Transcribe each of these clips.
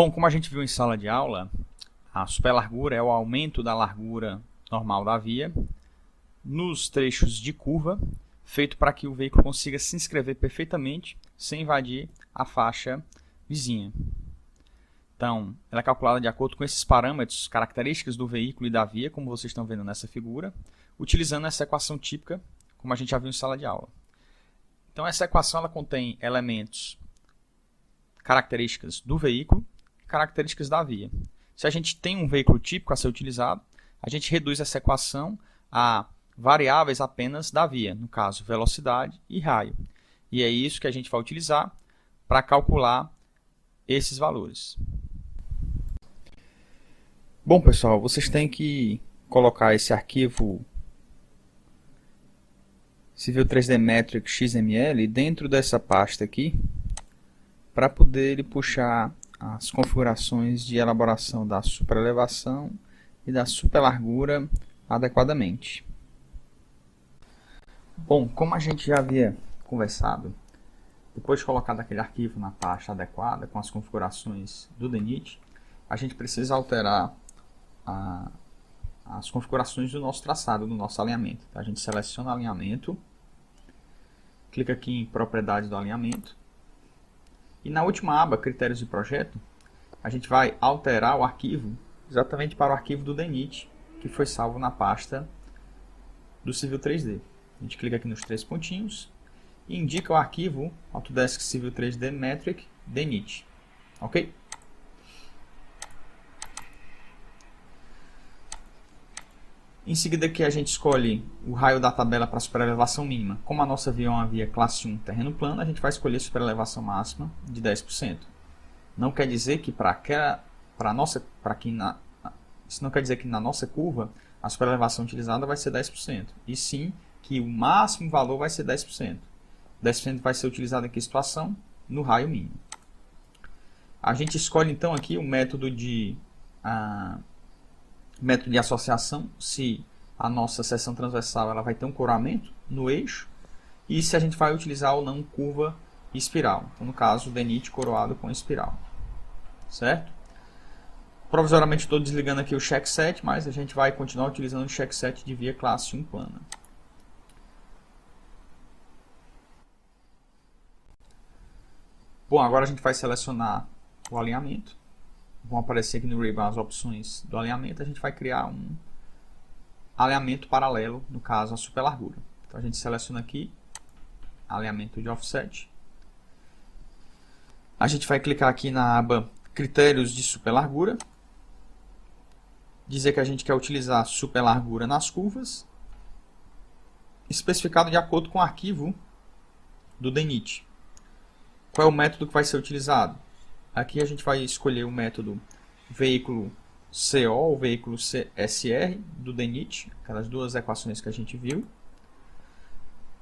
Bom, como a gente viu em sala de aula, a superlargura é o aumento da largura normal da via nos trechos de curva, feito para que o veículo consiga se inscrever perfeitamente sem invadir a faixa vizinha. Então, ela é calculada de acordo com esses parâmetros, características do veículo e da via, como vocês estão vendo nessa figura, utilizando essa equação típica, como a gente já viu em sala de aula. Então, essa equação ela contém elementos, características do veículo e características da via. Se a gente tem um veículo típico a ser utilizado, a gente reduz essa equação a variáveis apenas da via, no caso, velocidade e raio. E é isso que a gente vai utilizar para calcular esses valores. Bom, pessoal, vocês têm que colocar esse arquivo Civil 3D Metric XML dentro dessa pasta aqui, para poder ele puxar as configurações de elaboração da superelevação e da superlargura adequadamente. Bom, como a gente já havia conversado, depois de colocar aquele arquivo na pasta adequada com as configurações do DNIT, a gente precisa alterar as configurações do nosso traçado, do nosso alinhamento. A gente seleciona alinhamento, clica aqui em propriedades do alinhamento e na última aba, critérios de projeto, a gente vai alterar o arquivo exatamente para o arquivo do DNIT, que foi salvo na pasta do Civil 3D. A gente clica aqui nos três pontinhos e indica o arquivo Autodesk Civil 3D Metric DNIT. Ok? Em seguida aqui a gente escolhe o raio da tabela para a superelevação mínima. Como a nossa via é uma via classe 1 terreno plano, a gente vai escolher a superelevação máxima de 10%. Não quer dizer que isso não quer dizer que na nossa curva a superelevação utilizada vai ser 10%. E sim que o máximo valor vai ser 10%. 10% vai ser utilizado em que situação? No raio mínimo. A gente escolhe então aqui o método de associação, se a nossa seção transversal ela vai ter um coroamento no eixo e se a gente vai utilizar ou não curva e espiral. Então, no caso, o DNIT coroado com espiral. Certo? Provisoriamente estou desligando aqui o check set, mas a gente vai continuar utilizando o check set de via classe 1 plana. Bom, agora a gente vai selecionar o alinhamento. Vão aparecer aqui no ribbon as opções do alinhamento. A gente vai criar um alinhamento paralelo, no caso a superlargura. Então a gente seleciona aqui alinhamento de offset. A gente vai clicar aqui na aba critérios de superlargura. Dizer que a gente quer utilizar superlargura nas curvas, especificado de acordo com o arquivo do DNIT. Qual é o método que vai ser utilizado? Aqui a gente vai escolher o método veículo CO ou veículo SR do DNIT, aquelas duas equações que a gente viu.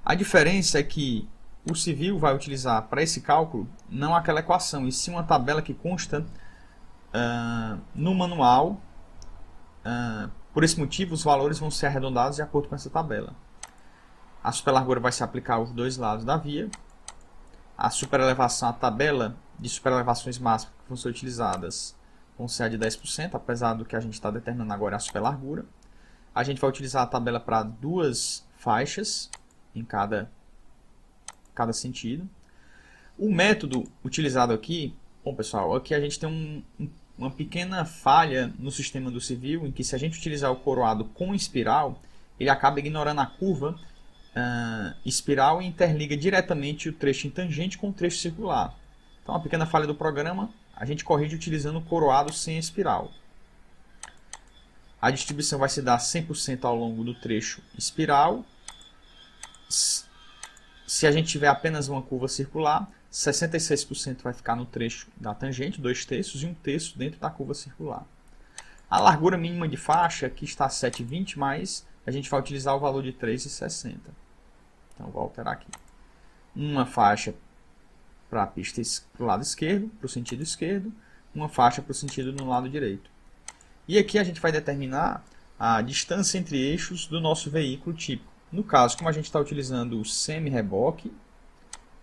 A diferença é que o Civil vai utilizar para esse cálculo não aquela equação, e sim uma tabela que consta no manual. Por esse motivo, os valores vão ser arredondados de acordo com essa tabela. A superlargura vai se aplicar aos dois lados da via. A superelevação, a tabela de superelevações máximas que vão ser utilizadas vão ser a de 10%, apesar do que a gente está determinando agora é a superlargura. A gente vai utilizar a tabela para duas faixas em cada sentido. O método utilizado aqui, bom pessoal, aqui a gente tem uma pequena falha no sistema do Civil, em que se a gente utilizar o coroado com espiral, ele acaba ignorando a curva espiral e interliga diretamente o trecho em tangente com o trecho circular. Então, uma pequena falha do programa, a gente corrige utilizando o coroado sem espiral. A distribuição vai se dar 100% ao longo do trecho espiral. Se a gente tiver apenas uma curva circular, 66% vai ficar no trecho da tangente, 2/3 e 1/3 dentro da curva circular. A largura mínima de faixa aqui está 7,20, mas a gente vai utilizar o valor de 3,60. Então, vou alterar aqui. Uma faixa para a pista para o lado esquerdo, para o sentido esquerdo, uma faixa para o sentido no lado direito. E aqui a gente vai determinar a distância entre eixos do nosso veículo típico. No caso, como a gente está utilizando o semi-reboque,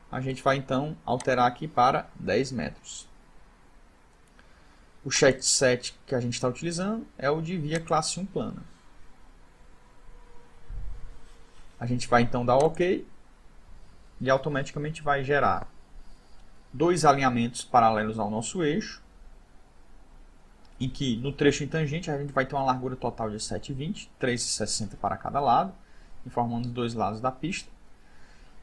a gente vai então alterar aqui para 10 metros. O chat que a gente está utilizando é o de via classe 1 plana. A gente vai então dar OK e automaticamente vai gerar dois alinhamentos paralelos ao nosso eixo, em que no trecho em tangente a gente vai ter uma largura total de 7,20, 3,60 para cada lado, informando os dois lados da pista.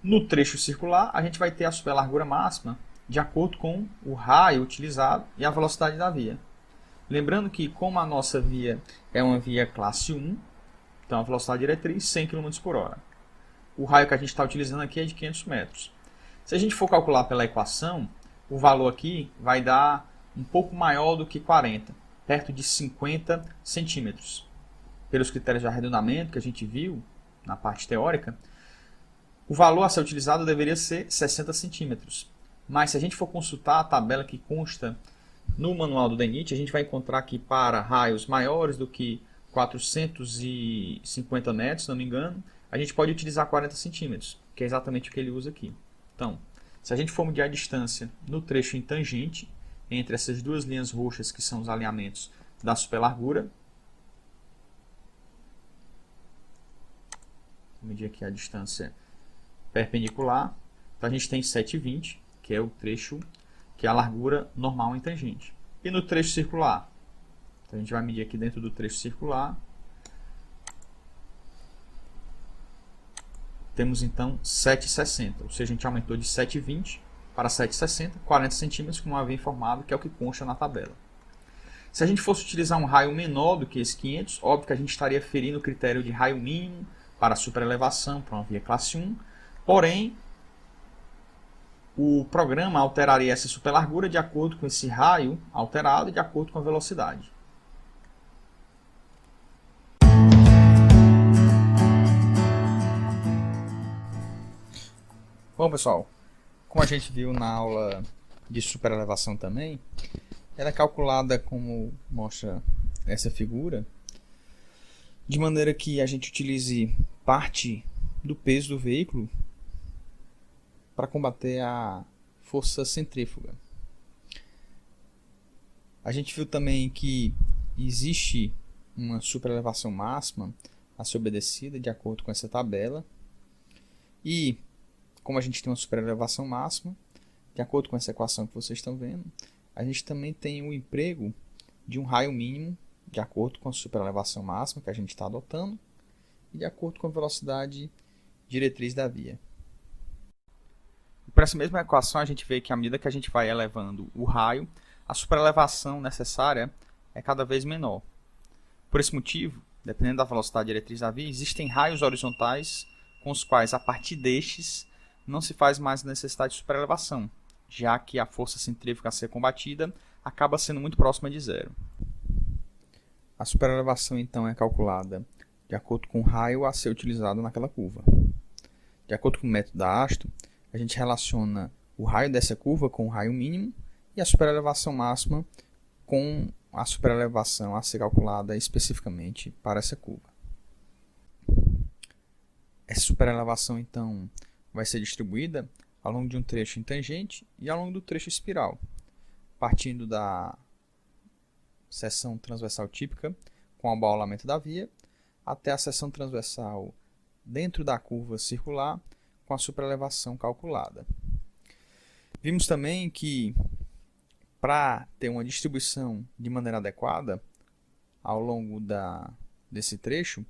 No trecho circular, a gente vai ter a superlargura máxima de acordo com o raio utilizado e a velocidade da via. Lembrando que, como a nossa via é uma via classe 1, então a velocidade diretriz 100 km por hora. O raio que a gente está utilizando aqui é de 500 metros. Se a gente for calcular pela equação, o valor aqui vai dar um pouco maior do que 40, perto de 50 centímetros. Pelos critérios de arredondamento que a gente viu na parte teórica, o valor a ser utilizado deveria ser 60 centímetros. Mas se a gente for consultar a tabela que consta no manual do DENIT, a gente vai encontrar que para raios maiores do que 450 metros, se não me engano, a gente pode utilizar 40 centímetros, que é exatamente o que ele usa aqui. Então, se a gente for medir a distância no trecho em tangente, entre essas duas linhas roxas que são os alinhamentos da superlargura, vou medir aqui a distância perpendicular, então a gente tem 7,20, que é o trecho, que é a largura normal em tangente. E no trecho circular, então a gente vai medir aqui dentro do trecho circular, temos então 7,60, ou seja, a gente aumentou de 7,20 para 7,60, 40 centímetros, como havia informado, que é o que consta na tabela. Se a gente fosse utilizar um raio menor do que esse 500, óbvio que a gente estaria ferindo o critério de raio mínimo para superelevação, para uma via classe 1, porém, o programa alteraria essa superlargura de acordo com esse raio alterado e de acordo com a velocidade. Bom, pessoal, como a gente viu na aula de superelevação também, ela é calculada como mostra essa figura, de maneira que a gente utilize parte do peso do veículo para combater a força centrífuga. A gente viu também que existe uma superelevação máxima a ser obedecida de acordo com essa tabela, e como a gente tem uma superelevação máxima, de acordo com essa equação que vocês estão vendo, a gente também tem o emprego de um raio mínimo de acordo com a superelevação máxima que a gente está adotando e de acordo com a velocidade diretriz da via. Por essa mesma equação, a gente vê que à medida que a gente vai elevando o raio, a superelevação necessária é cada vez menor. Por esse motivo, dependendo da velocidade diretriz da via, existem raios horizontais com os quais, a partir destes, não se faz mais necessidade de superelevação, já que a força centrífuga a ser combatida acaba sendo muito próxima de zero. A superelevação, então, é calculada de acordo com o raio a ser utilizado naquela curva. De acordo com o método da Asto, a gente relaciona o raio dessa curva com o raio mínimo e a superelevação máxima com a superelevação a ser calculada especificamente para essa curva. Essa superelevação, então, vai ser distribuída ao longo de um trecho em tangente e ao longo do trecho espiral, partindo da seção transversal típica com o abaulamento da via até a seção transversal dentro da curva circular com a superelevação calculada. Vimos também que, para ter uma distribuição de maneira adequada ao longo desse trecho,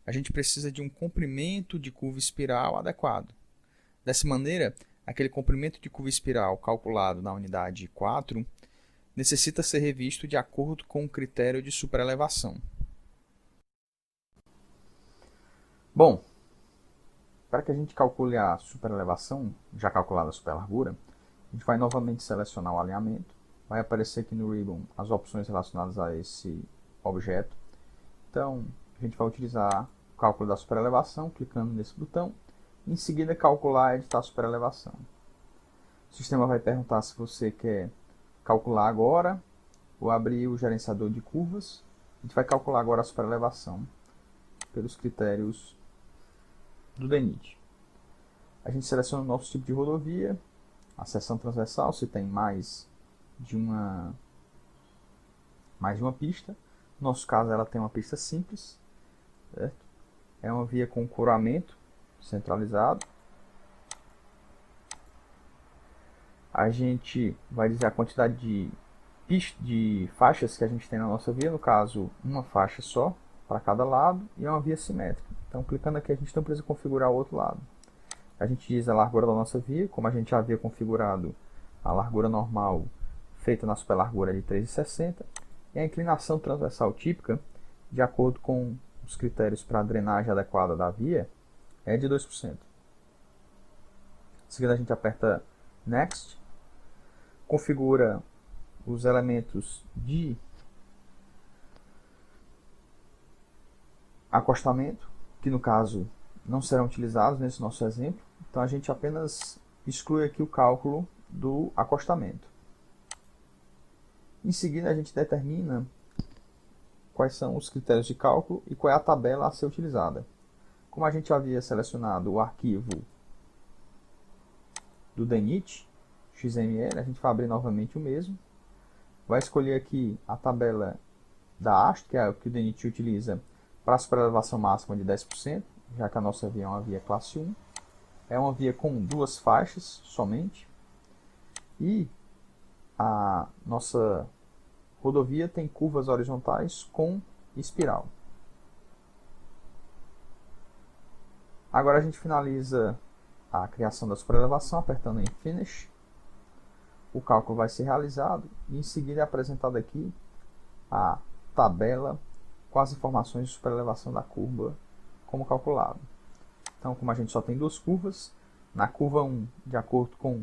a gente precisa de um comprimento de curva espiral adequado. Dessa maneira, aquele comprimento de curva espiral calculado na unidade 4 necessita ser revisto de acordo com o critério de superelevação. Bom, para que a gente calcule a superelevação, já calculada a superlargura, a gente vai novamente selecionar o alinhamento. Vai aparecer aqui no ribbon as opções relacionadas a esse objeto. Então, a gente vai utilizar o cálculo da superelevação, clicando nesse botão. Em seguida, calcular e editar a superelevação. O sistema vai perguntar se você quer calcular agora ou abrir o gerenciador de curvas. A gente vai calcular agora a superelevação pelos critérios do DENIT. A gente seleciona o nosso tipo de rodovia, a seção transversal, se tem mais de uma mais de uma pista. No nosso caso, ela tem uma pista simples, certo? É uma via com coramento centralizado. A gente vai dizer a quantidade de faixas que a gente tem na nossa via, no caso, uma faixa só para cada lado, e é uma via simétrica. Então, clicando aqui, a gente não precisa configurar o outro lado. A gente diz a largura da nossa via, como a gente já havia configurado a largura normal feita na superlargura de 3,60, e a inclinação transversal típica, de acordo com os critérios para a drenagem adequada da via, é de 2%. Em seguida, a gente aperta Next, configura os elementos de acostamento, que no caso não serão utilizados nesse nosso exemplo. Então a gente apenas exclui aqui o cálculo do acostamento. Em seguida a gente determina quais são os critérios de cálculo e qual é a tabela a ser utilizada. Como a gente havia selecionado o arquivo do DNIT, XML, a gente vai abrir novamente o mesmo. Vai escolher aqui a tabela da haste, que é o que o DNIT utiliza para a superelevação máxima de 10%, já que a nossa via é uma via classe 1. É uma via com 2 faixas somente. E a nossa rodovia tem curvas horizontais com espiral. Agora a gente finaliza a criação da superelevação apertando em Finish. O cálculo vai ser realizado e em seguida é apresentada aqui a tabela com as informações de superelevação da curva como calculado. Então, como a gente só tem 2 curvas, na curva 1, de acordo com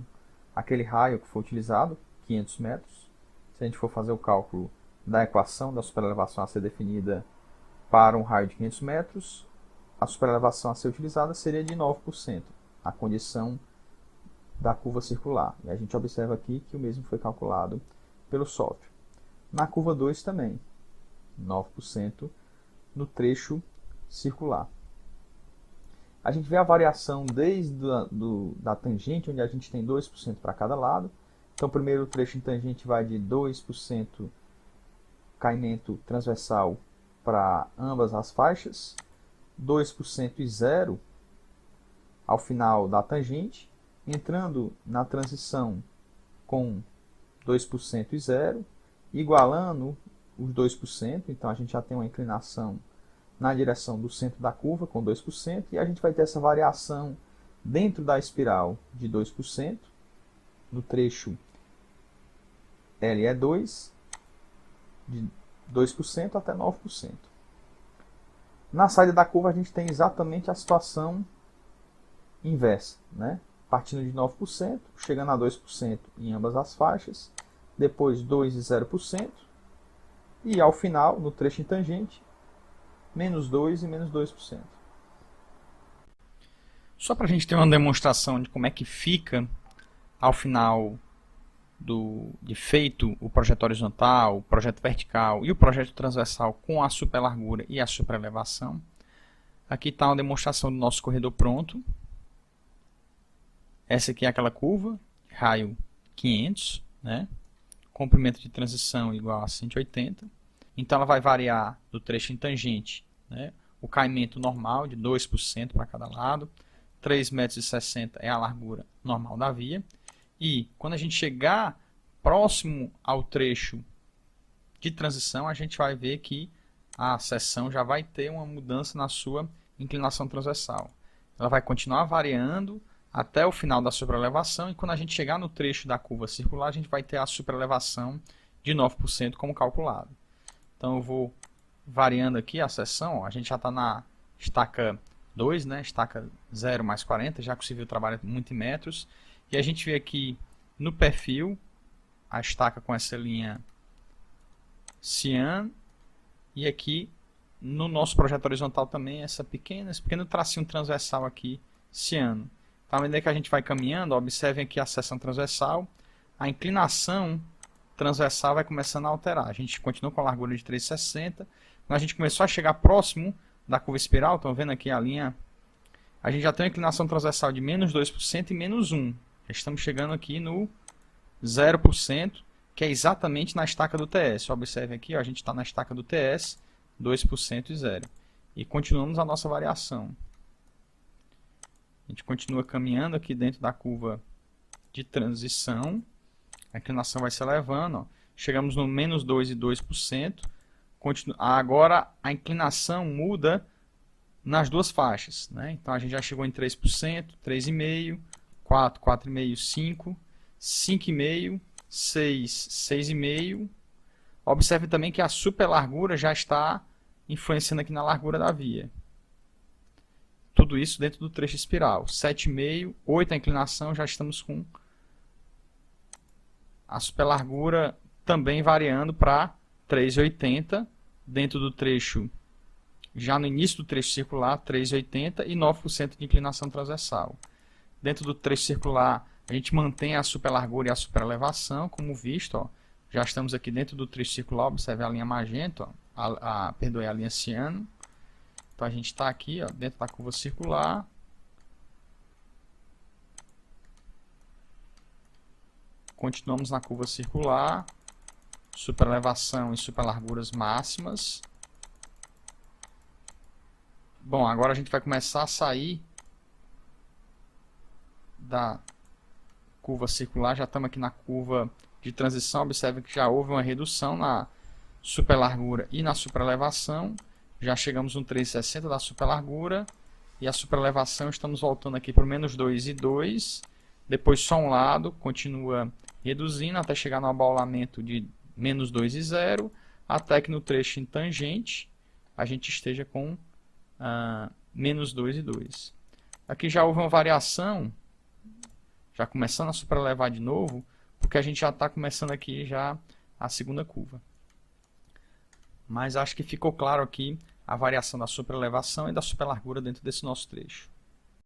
aquele raio que foi utilizado, 500 metros, se a gente for fazer o cálculo da equação da superelevação a ser definida para um raio de 500 metros, a superelevação a ser utilizada seria de 9%, a condição da curva circular. E a gente observa aqui que o mesmo foi calculado pelo software. Na curva 2 também, 9% no trecho circular. A gente vê a variação desde da tangente, onde a gente tem 2% para cada lado. Então, primeiro o trecho em tangente vai de 2% caimento transversal para ambas as faixas, 2% e 0% ao final da tangente, entrando na transição com 2% e 0%, igualando os 2%, então a gente já tem uma inclinação na direção do centro da curva com 2%, e a gente vai ter essa variação dentro da espiral de 2%, no trecho LE2, de 2% até 9%. Na saída da curva a gente tem exatamente a situação inversa, né? Partindo de 9%, chegando a 2% em ambas as faixas, depois 2% e 0%, e ao final, no trecho em tangente, menos 2% e menos 2%. Só para a gente ter uma demonstração de como é que fica ao final de feito o projeto horizontal, o projeto vertical e o projeto transversal com a superlargura e a superelevação. Aqui está uma demonstração do nosso corredor pronto. Essa aqui é aquela curva, raio 500, né? Comprimento de transição igual a 180. Então ela vai variar do trecho em tangente, né? O caimento normal de 2% para cada lado, 3,60 m é a largura normal da via. E quando a gente chegar próximo ao trecho de transição, a gente vai ver que a seção já vai ter uma mudança na sua inclinação transversal. Ela vai continuar variando até o final da superelevação, e quando a gente chegar no trecho da curva circular, a gente vai ter a superelevação de 9% como calculado. Então eu vou variando aqui a seção, ó, a gente já está na estaca 2, né, estaca 0 mais 40, já que o civil trabalha muito em metros, e a gente vê aqui no perfil a estaca com essa linha cian, e aqui no nosso projeto horizontal também esse pequeno tracinho transversal aqui ciano. Então, à medida que a gente vai caminhando, observem aqui a seção transversal, a inclinação transversal vai começando a alterar. A gente continua com a largura de 3,60. Quando a gente começou a chegar próximo da curva espiral, estão vendo aqui a linha, a gente já tem uma inclinação transversal de menos 2% e menos 1%. Já estamos chegando aqui no 0%, que é exatamente na estaca do TS. Observem aqui, ó, a gente está na estaca do TS, 2% e 0. E continuamos a nossa variação. A gente continua caminhando aqui dentro da curva de transição. A inclinação vai se elevando. Ó. Chegamos no menos 2,2%. Agora a inclinação muda nas duas faixas. Né? Então a gente já chegou em 3%, 3,5%, 4, 4,5%, 5%, 5,5%, 6, 6,5%. Observe também que a superlargura já está influenciando aqui na largura da via. Tudo isso dentro do trecho espiral. 7,5, 8 a inclinação, já estamos com a superlargura também variando para 3,80 dentro do trecho, já no início do trecho circular, 3,80 e 9% de inclinação transversal. Dentro do trecho circular, a gente mantém a superlargura e a superelevação, como visto, ó, já estamos aqui dentro do trecho circular, observe a linha magenta, ó, a linha ciano. Então a gente está aqui, ó, dentro da curva circular. Continuamos na curva circular, superelevação e superlarguras máximas. Bom, agora a gente vai começar a sair da curva circular, já estamos aqui na curva de transição. Observe que já houve uma redução na superlargura e na superelevação. Já chegamos no 3,60 da superlargura e a superelevação estamos voltando aqui para o menos 2,2. Depois só um lado, continua reduzindo até chegar no abaulamento de menos 2,0, até que no trecho em tangente a gente esteja com menos 2,2. Aqui já houve uma variação, já começando a superelevar de novo, porque a gente já está começando aqui já a segunda curva. Mas acho que ficou claro aqui a variação da superelevação e da superlargura dentro desse nosso trecho.